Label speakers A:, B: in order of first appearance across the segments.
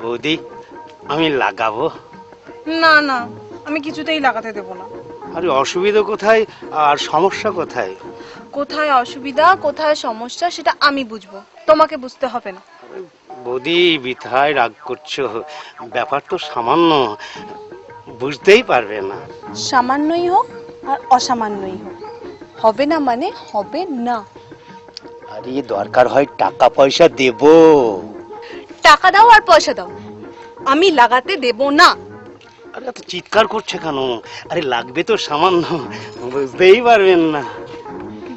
A: বৌদি আমি লাগাবো।
B: না না, আমি কিছুতেই লাগাতে দেব না।
A: আরে অসুবিধা কোথায় আর সমস্যা কোথায়?
B: কোথায় অসুবিধা কোথায় সমস্যা সেটা আমি বুঝবো, তোমাকে বুঝতে হবে না।
A: বৌদি বৃথায় রাগ করছো, ব্যাপার তো সামান্য, বুঝতেই পারবে না।
B: সামান্যই হোক আর অসামান্যই হোক, হবে না মানে হবে না।
A: আরে দরকার হয় টাকা পয়সা দেব।
B: টাকা দাও আর পয়সা দাও, আমি লাগাতে দেব না।
A: আরে এত চিৎকার করছে কেন? আরে লাগবে তো সামান্য, বুঝতেই পারবেন না।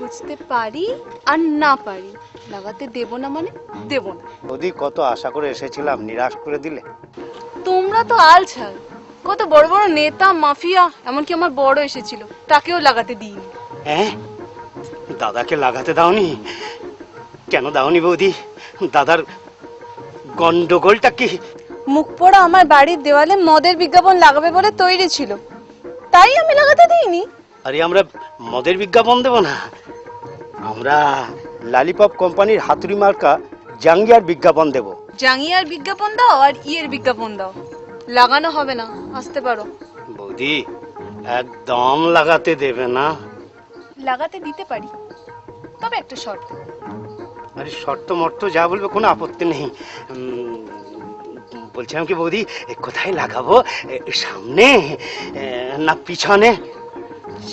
B: বুঝতে পারি আর না পারি, লাগাতে দেব না মানে দেব না।
A: বৌদি কত আশা করে এসেছিলাম, নিরাশ করে দিলে।
B: তোমরা তো আলছাল, কত বড় বড় নেতা মাফিয়া, এমনকি আমার বড় এসেছিল, তাকেও লাগাতে দিইনি।
A: হ্যাঁ, দাদাকে লাগাতে দাওনি? কেন দাওনি বৌদি? দাদার গন্ডগোলটা কি?
B: মুখ পোড়া আমার বাড়ির দেওয়ালে মদের বিজ্ঞাপন লাগাবে বলে তৈরি ছিল, তাই আমি লাগাতে দিইনি।
A: আরে আমরা মদের বিজ্ঞাপন দেব না, আমরা লালিপপ কোম্পানির হাতুড়ি মার্কা জাঙ্গিয়ার বিজ্ঞাপন দেব।
B: জাঙ্গিয়ার বিজ্ঞাপন দাও আর ইয়ের বিজ্ঞাপন দাও, লাগানো হবে না, আসতে পারো।
A: বৌদি একদম লাগাতে দেবে না?
B: লাগাতে দিতে পারি, তবে একটা শর্ত।
A: আরে শর্ত মর্ত যা বলবে কোনো আপত্তি নেই। বলছিলাম কি বৌদি, কোথায় লাগাবো? সামনে না পিছনে?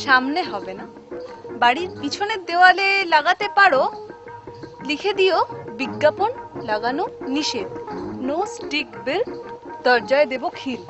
B: সামনে হবে না, বাড়ির পিছনের দেওয়ালে লাগাতে পারো, লিখে দিও বিজ্ঞাপন লাগানো নিষেধ, নো স্টিক বিল, দরজায় দেব খিল।